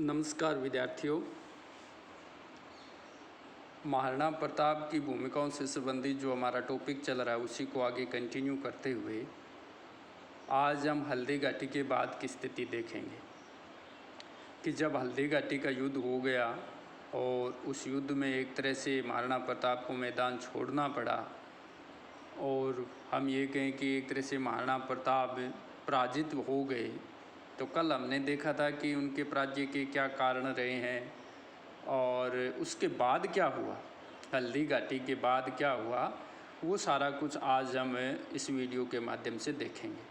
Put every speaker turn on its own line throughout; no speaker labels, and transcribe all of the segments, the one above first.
नमस्कार विद्यार्थियों। महाराणा प्रताप की भूमिकाओं से संबंधित जो हमारा टॉपिक चल रहा है उसी को आगे कंटिन्यू करते हुए आज हम हल्दी घाटी के बाद की स्थिति देखेंगे कि जब हल्दी घाटी का युद्ध हो गया और उस युद्ध में एक तरह से महाराणा प्रताप को मैदान छोड़ना पड़ा और हम ये कहें कि एक तरह से महाराणा प्रताप पराजित हो गए। तो कल हमने देखा था कि उनके पराजय के क्या कारण रहे हैं और उसके बाद क्या हुआ, हल्दी घाटी के बाद क्या हुआ, वो सारा कुछ आज हम इस वीडियो के माध्यम से देखेंगे।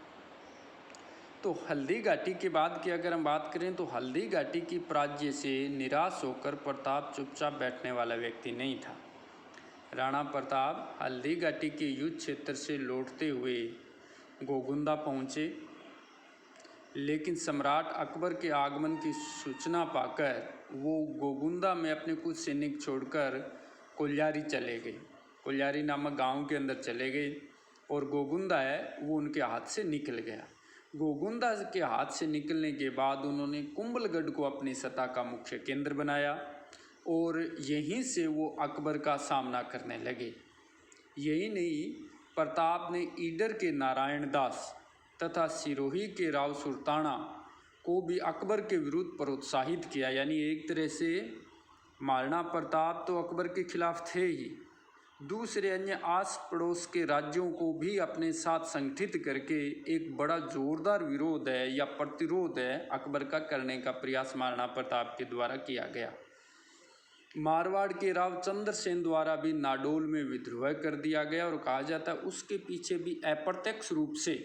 तो हल्दी घाटी के बाद की अगर हम बात करें तो हल्दी घाटी की पराजय से निराश होकर प्रताप चुपचाप बैठने वाला व्यक्ति नहीं था। राणा प्रताप हल्दी घाटी के युद्ध क्षेत्र से लौटते हुए गोगुंदा पहुँचे, लेकिन सम्राट अकबर के आगमन की सूचना पाकर वो गोगुंदा में अपने कुछ सैनिक छोड़कर कोल्यारी चले गए, कोल्यारी नामक गांव के अंदर चले गए और गोगुंदा है वो उनके हाथ से निकल गया। गोगुंदा के हाथ से निकलने के बाद उन्होंने कुंभलगढ़ को अपनी सत्ता का मुख्य केंद्र बनाया और यहीं से वो अकबर का सामना करने लगे। यही नहीं, प्रताप ने ईडर के नारायण दास तथा सिरोही के राव सुल्ताना को भी अकबर के विरुद्ध प्रोत्साहित किया। यानी एक तरह से महाराणा प्रताप तो अकबर के खिलाफ थे ही, दूसरे अन्य आस पड़ोस के राज्यों को भी अपने साथ संगठित करके एक बड़ा जोरदार विरोध है या प्रतिरोध है अकबर का करने का प्रयास महाराणा प्रताप के द्वारा किया गया। मारवाड़ के राव चंद्रसेन द्वारा भी नाडोल में विद्रोह कर दिया गया और कहा जाता है उसके पीछे भी अप्रत्यक्ष रूप से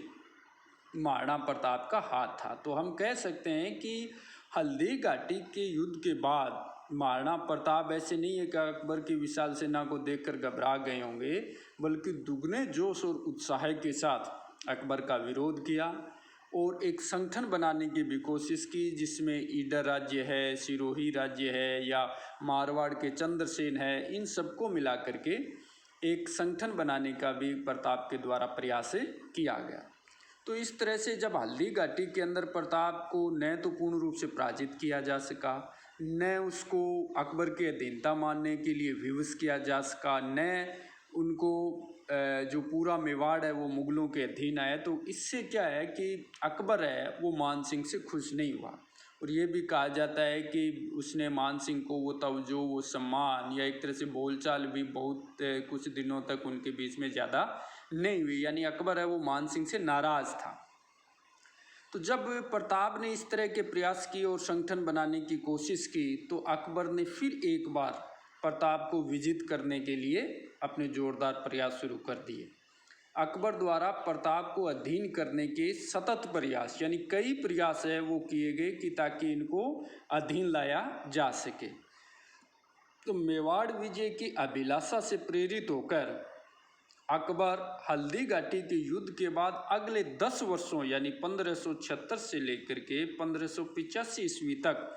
महाराणा प्रताप का हाथ था। तो हम कह सकते हैं कि हल्दी घाटी के युद्ध के बाद महाराणा प्रताप ऐसे नहीं है कि अकबर की विशाल सेना को देखकर घबरा गए होंगे, बल्कि दुगने जोश और उत्साह के साथ अकबर का विरोध किया और एक संगठन बनाने की भी कोशिश की, जिसमें ईडर राज्य है, सिरोही राज्य है या मारवाड़ के चंद्रसेन है, इन सबको मिला करके एक संगठन बनाने का भी प्रताप के द्वारा प्रयास किया गया। तो इस तरह से जब हल्दी घाटी के अंदर प्रताप को न तो पूर्ण रूप से पराजित किया जा सका, न उसको अकबर की अधीनता मानने के लिए विवश किया जा सका, न उनको जो पूरा मेवाड़ है वो मुग़लों के अधीन आया, तो इससे क्या है कि अकबर है वो मान सिंह से खुश नहीं हुआ। और ये भी कहा जाता है कि उसने मान सिंह को वो तवज्जो, वो सम्मान या एक तरह से बोलचाल भी बहुत कुछ दिनों तक उनके बीच में ज़्यादा नहीं हुई। यानी अकबर है वो मान सिंह से नाराज़ था। तो जब प्रताप ने इस तरह के प्रयास किए और संगठन बनाने की कोशिश की तो अकबर ने फिर एक बार प्रताप को विजित करने के लिए अपने जोरदार प्रयास शुरू कर दिए। अकबर द्वारा प्रताप को अधीन करने के सतत प्रयास यानी कई प्रयास है वो किए गए कि ताकि इनको अधीन लाया जा सके। तो मेवाड़ विजय की अभिलाषा से प्रेरित होकर अकबर हल्दी घाटी के युद्ध के बाद अगले 10 वर्षों यानी 1576 से लेकर के 1585 ईस्वी तक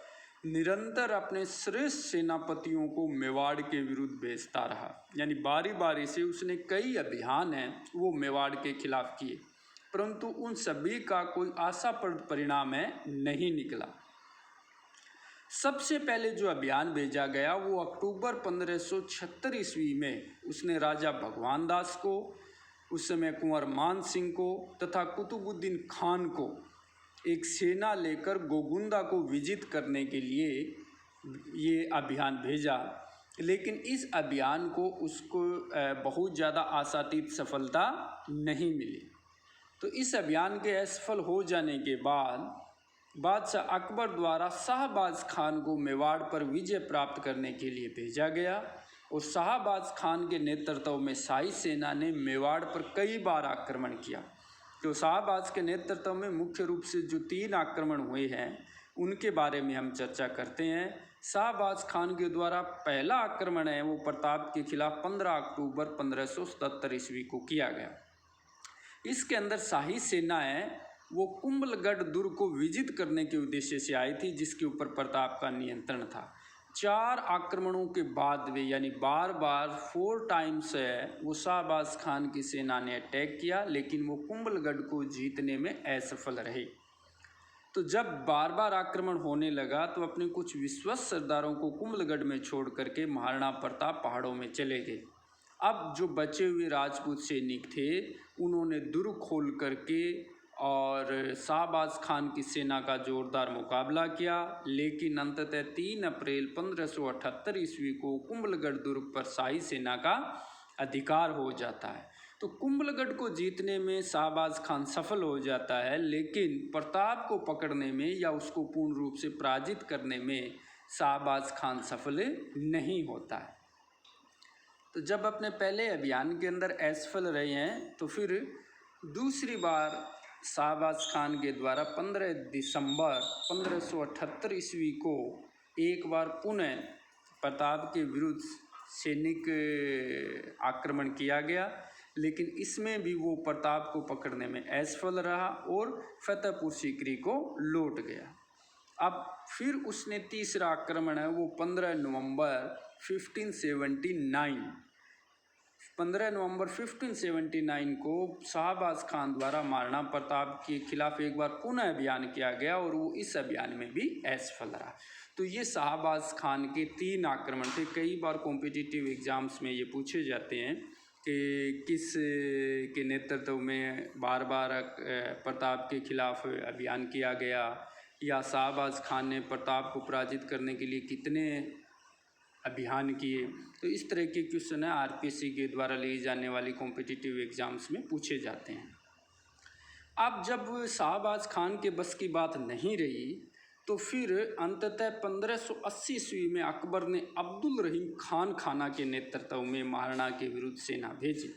निरंतर अपने श्रेष्ठ सेनापतियों को मेवाड़ के विरुद्ध भेजता रहा। यानी बारी बारी से उसने कई अभियान हैं वो मेवाड़ के खिलाफ किए, परंतु उन सभी का कोई आशाप्रद परिणाम नहीं निकला। सबसे पहले जो अभियान भेजा गया वो अक्टूबर 1576 ईस्वी में उसने राजा भगवान दास को, उस समय कुंवर मान सिंह को तथा कुतुबुद्दीन खान को एक सेना लेकर गोगुंदा को विजित करने के लिए ये अभियान भेजा। लेकिन इस अभियान को उसको बहुत ज़्यादा आशातीत सफलता नहीं मिली। तो इस अभियान के असफल हो जाने के बाद बादशाह अकबर द्वारा शाहबाज खान को मेवाड़ पर विजय प्राप्त करने के लिए भेजा गया और शाहबाज खान के नेतृत्व में शाही सेना ने मेवाड़ पर कई बार आक्रमण किया। तो शाहबाज के नेतृत्व में मुख्य रूप से जो 3 आक्रमण हुए हैं उनके बारे में हम चर्चा करते हैं। शाहबाज खान के द्वारा पहला आक्रमण है वो प्रताप के खिलाफ 15 अक्टूबर 1577 ईस्वी को किया गया। इसके अंदर शाही सेना है वो कुंभलगढ़ दुर्ग को विजित करने के उद्देश्य से आई थी, जिसके ऊपर प्रताप का नियंत्रण था। 4 आक्रमणों के बाद वे यानी बार 4 टाइम्स है वो शाहबाज खान की सेना ने अटैक किया, लेकिन वो कुंभलगढ़ को जीतने में असफल रहे। तो तो जब बार बार आक्रमण होने लगा तो अपने कुछ विश्वस्त सरदारों को कुंभलगढ़ में छोड़ करके महाराणा प्रताप पहाड़ों में चले गए। अब जो बचे हुए राजपूत सैनिक थे उन्होंने दुर्ग खोल करके और शाहबाज खान की सेना का जोरदार मुकाबला किया, लेकिन अंततः 3 अप्रैल 1578 ईस्वी को कुंभलगढ़ दुर्ग पर शाही सेना का अधिकार हो जाता है। तो कुंभलगढ़ को जीतने में शाहबाज खान सफल हो जाता है, लेकिन प्रताप को पकड़ने में या उसको पूर्ण रूप से पराजित करने में शाहबाज खान सफल नहीं होता है। तो जब अपने पहले अभियान के अंदर असफल रहे हैं तो फिर दूसरी बार शाहबाज खान के द्वारा 15 दिसंबर 1578 ईस्वी को एक बार पुनः प्रताप के विरुद्ध सैनिक आक्रमण किया गया, लेकिन इसमें भी वो प्रताप को पकड़ने में असफल रहा और फतेहपुर सीकरी को लौट गया। अब फिर उसने तीसरा आक्रमण है वो 15 नवंबर 1579 को शाहबाज खान द्वारा महाराणा प्रताप के खिलाफ एक बार पुनः अभियान किया गया और वो इस अभियान में भी असफल रहा। तो ये शाहबाज खान के 3 आक्रमण थे। कई बार कॉम्पिटिटिव एग्जाम्स में ये पूछे जाते हैं कि किस के नेतृत्व में बार बार प्रताप के खिलाफ अभियान किया गया, या शाहबाज खान ने प्रताप को पराजित करने के लिए कितने अभियान किए। तो इस तरह के क्वेश्चन है आरपीएससी के द्वारा ली जाने वाली कॉम्पिटिटिव एग्जाम्स में पूछे जाते हैं। अब जब शाहबाज खान के बस की बात नहीं रही तो फिर अंततः 1580 ईस्वी में अकबर ने अब्दुल रहीम खान खाना के नेतृत्व में महाराणा के विरुद्ध सेना भेजी।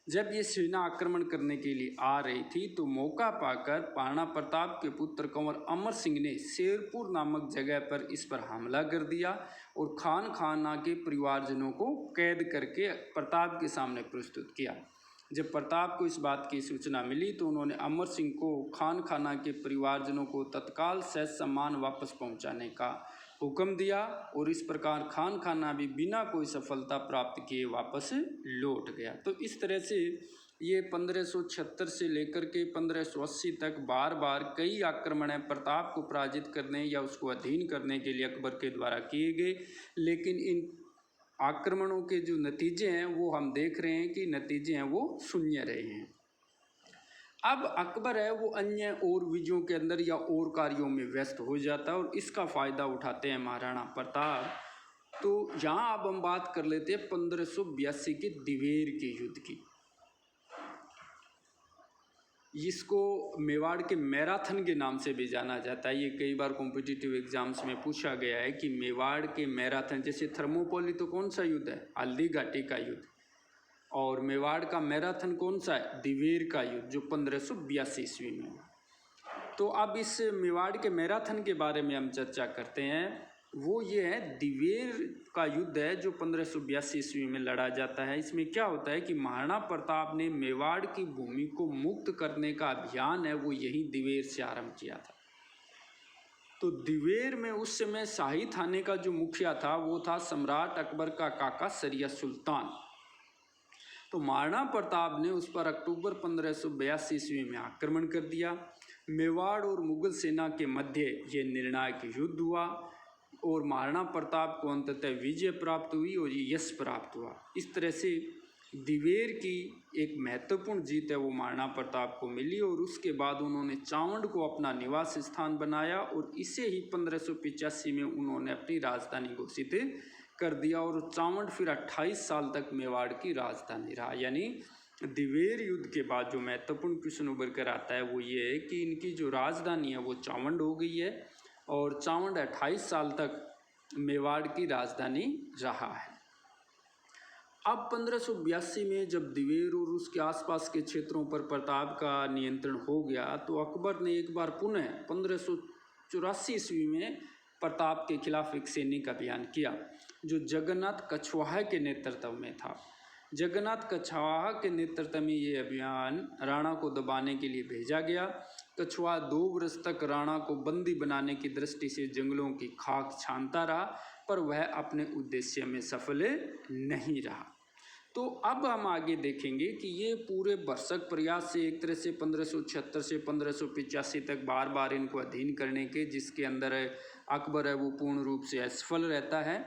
जब ये सेना आक्रमण करने के लिए आ रही थी तो मौका पाकर महाराणा प्रताप के पुत्र कंवर अमर सिंह ने शेरपुर नामक जगह पर इस पर हमला कर दिया और खान खाना के परिवारजनों को कैद करके प्रताप के सामने प्रस्तुत किया। जब प्रताप को इस बात की सूचना मिली तो उन्होंने अमर सिंह को खान खाना के परिवारजनों को तत्काल सहज सम्मान वापस पहुंचाने का हुक्म दिया और इस प्रकार खान खाना भी बिना कोई सफलता प्राप्त किए वापस लौट गया। तो इस तरह से ये 1576 से लेकर के 1580 तक बार बार कई आक्रमण प्रताप को पराजित करने या उसको अधीन करने के लिए अकबर के द्वारा किए गए, लेकिन इन आक्रमणों के जो नतीजे हैं वो हम देख रहे हैं कि नतीजे हैं वो शून्य रहे हैं। अब अकबर है वो अन्य और विजयों के अंदर या और कार्यों में व्यस्त हो जाता है और इसका फ़ायदा उठाते हैं महाराणा प्रताप। तो यहाँ अब हम बात कर लेते हैं 1582 के दिवेर के युद्ध की। इसको मेवाड़ के मैराथन के नाम से भी जाना जाता है। ये कई बार कॉम्पिटिटिव एग्जाम्स में पूछा गया है कि मेवाड़ के मैराथन, जैसे थर्मोपोली तो कौन सा युद्ध है, हल्दी घाटी का युद्ध, और मेवाड़ का मैराथन कौन सा है, दिवेर का युद्ध, जो 1582 ईस्वी में हुआ। तो अब इस मेवाड़ के मैराथन के बारे में हम चर्चा करते हैं। वो ये है दिवेर का युद्ध है जो 1582 ईस्वी में लड़ा जाता है। इसमें क्या होता है कि महाराणा प्रताप ने मेवाड़ की भूमि को मुक्त करने का अभियान है वो यही दिवेर से आरंभ किया था। तो दिवेर में उस समय शाही थाने का जो मुखिया था वो था सम्राट अकबर का काका सरिया सुल्तान। तो महाराणा प्रताप ने उस पर अक्टूबर 1582 ईस्वी में आक्रमण कर दिया। मेवाड़ और मुगल सेना के मध्य ये निर्णायक युद्ध हुआ और महाराणा प्रताप को अंततः विजय प्राप्त हुई और ये यश प्राप्त हुआ। इस तरह से दिवेर की एक महत्वपूर्ण जीत है वो महाराणा प्रताप को मिली और उसके बाद उन्होंने चावंड को अपना निवास स्थान बनाया और इसे ही 1585 में उन्होंने अपनी राजधानी घोषित कर दिया और चावंड फिर 28 साल तक मेवाड़ की राजधानी रहा। यानी दिवेर युद्ध के बाद जो महत्वपूर्ण क्वेश्चन उभर कर आता है वो ये है कि इनकी जो राजधानी है वो चावंड हो गई है और चावंड 28 साल तक मेवाड़ की राजधानी रहा है। अब 1582 में जब दिवेर और उसके आसपास के क्षेत्रों पर प्रताप का नियंत्रण हो गया तो अकबर ने एक बार पुनः 1584 ईस्वी में प्रताप के खिलाफ एक सैनिक अभियान किया जो जगन्नाथ कछवाहा के नेतृत्व में था। जगन्नाथ कछवाहा के नेतृत्व में ये अभियान राणा को दबाने के लिए भेजा गया। कछवाहा 2 वर्ष तक राणा को बंदी बनाने की दृष्टि से जंगलों की खाक छानता रहा पर वह अपने उद्देश्य में सफल नहीं रहा। तो अब हम आगे देखेंगे कि ये पूरे भरसक प्रयास से एक तरह से 1576 से 1585 तक बार बार इनको अधीन करने के, जिसके अंदर अकबर है वो पूर्ण रूप से असफल रहता है।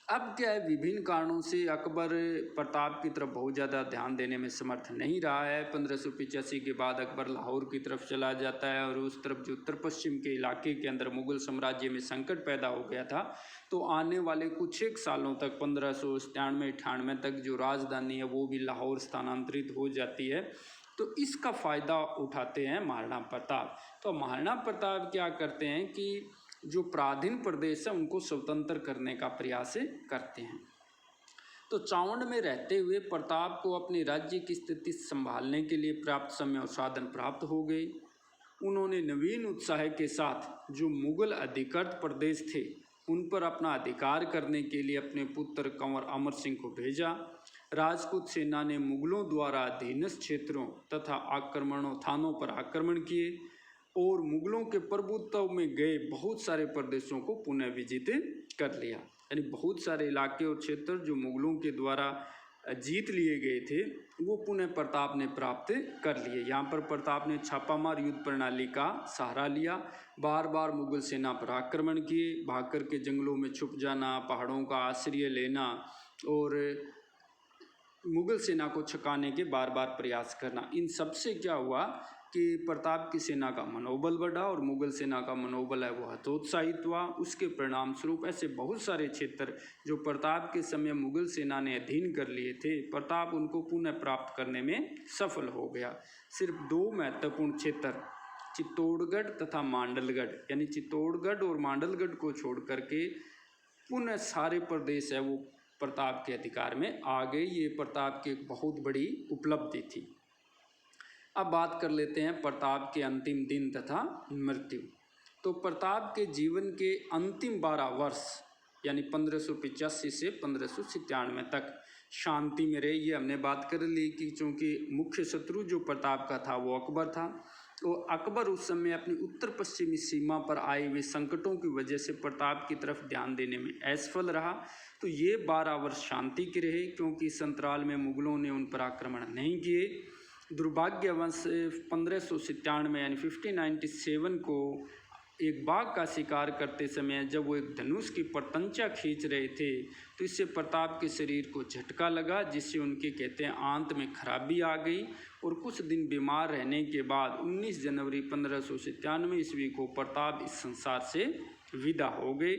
अब क्या है, विभिन्न कारणों से अकबर प्रताप की तरफ बहुत ज़्यादा ध्यान देने में समर्थ नहीं रहा है। 1585 के बाद अकबर लाहौर की तरफ चला जाता है और उस तरफ जो उत्तर पश्चिम के इलाके के अंदर मुग़ल साम्राज्य में संकट पैदा हो गया था, तो आने वाले कुछ एक सालों तक 1597-98 तक जो राजधानी है वो भी लाहौर स्थानांतरित हो जाती है। तो इसका फ़ायदा उठाते हैं महाराणा प्रताप। तो महाराणा प्रताप क्या करते हैं कि जो पराधीन प्रदेश है उनको स्वतंत्र करने का प्रयास करते हैं। तो चावंड में रहते हुए प्रताप को अपने राज्य की स्थिति संभालने के लिए पर्याप्त समय और साधन प्राप्त हो गए। उन्होंने नवीन उत्साह के साथ जो मुग़ल अधिकृत प्रदेश थे उन पर अपना अधिकार करने के लिए अपने पुत्र कंवर अमर सिंह को भेजा। राजपूत सेना ने मुग़लों द्वारा अधीनस्थ क्षेत्रों तथा थानों पर आक्रमण किए और मुग़लों के प्रभुत्व में गए बहुत सारे प्रदेशों को पुनः विजित कर लिया। यानी बहुत सारे इलाके और क्षेत्र जो मुग़लों के द्वारा जीत लिए गए थे वो पुनः प्रताप ने प्राप्त कर लिए। यहाँ पर प्रताप ने छापामार युद्ध प्रणाली का सहारा लिया, बार बार मुग़ल सेना पर आक्रमण किए, भाग कर के जंगलों में छुप जाना, पहाड़ों का आश्रय लेना और मुग़ल सेना को छकाने के बार बार प्रयास करना। इन सब से क्या हुआ कि प्रताप की सेना का मनोबल बढ़ा और मुग़ल सेना का मनोबल है वो हतोत्साहित हुआ। उसके परिणाम स्वरूप ऐसे बहुत सारे क्षेत्र जो प्रताप के समय मुग़ल सेना ने अधीन कर लिए थे, प्रताप उनको पुनः प्राप्त करने में सफल हो गया। सिर्फ दो महत्वपूर्ण क्षेत्र चित्तौड़गढ़ तथा मांडलगढ़, यानी चित्तौड़गढ़ और मांडलगढ़ को छोड़ करके पुनः सारे प्रदेश है वो प्रताप के अधिकार में आ गए। ये प्रताप की एक बहुत बड़ी उपलब्धि थी। अब बात कर लेते हैं प्रताप के अंतिम दिन तथा मृत्यु। तो प्रताप के जीवन के अंतिम 12 वर्ष यानी 1585 से 1597 तक शांति में रहे। ये हमने बात कर ली कि चूँकि मुख्य शत्रु जो प्रताप का था वो अकबर था, तो अकबर उस समय अपनी उत्तर पश्चिमी सीमा पर आए हुए संकटों की वजह से प्रताप की तरफ ध्यान देने में असफल रहा। तो ये 12 वर्ष शांति के रहे, क्योंकि इस अंतराल में मुग़लों ने उन पर आक्रमण नहीं किए। दुर्भाग्यवश 1597 यानी 1597 को एक बाघ का शिकार करते समय जब वो एक धनुष की प्रतंचा खींच रहे थे तो इससे प्रताप के शरीर को झटका लगा, जिससे उनके कहते हैं आंत में खराबी आ गई और कुछ दिन बीमार रहने के बाद 19 जनवरी 1597 ईस्वी को प्रताप इस संसार से विदा हो गए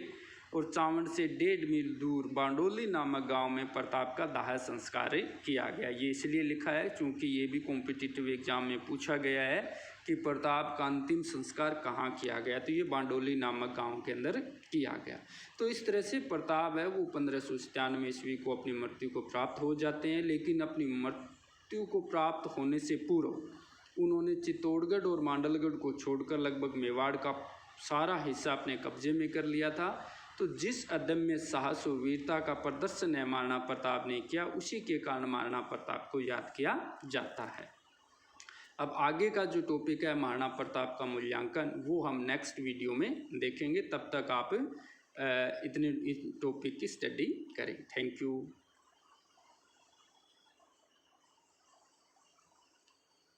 और चावंड से 1.5 मील दूर बांडोली नामक गांव में प्रताप का दाह संस्कार किया गया। ये इसलिए लिखा है क्योंकि ये भी कॉम्पिटिटिव एग्जाम में पूछा गया है कि प्रताप का अंतिम संस्कार कहाँ किया गया, तो ये बांडोली नामक गांव के अंदर किया गया। तो इस तरह से प्रताप है वो 1597 ईस्वी को अपनी मृत्यु को प्राप्त हो जाते हैं। लेकिन अपनी मृत्यु को प्राप्त होने से पूर्व उन्होंने चित्तौड़गढ़ और मांडलगढ़ को छोड़कर लगभग मेवाड़ का सारा हिस्सा अपने कब्जे में कर लिया था। तो जिस अदम्य साहस और वीरता का प्रदर्शन है महाराणा प्रताप ने किया, उसी के कारण महाराणा प्रताप को याद किया जाता है। अब आगे का जो टॉपिक है महाराणा प्रताप का मूल्यांकन, वो हम नेक्स्ट वीडियो में देखेंगे। तब तक आप इतने टॉपिक की स्टडी करें। Thank you.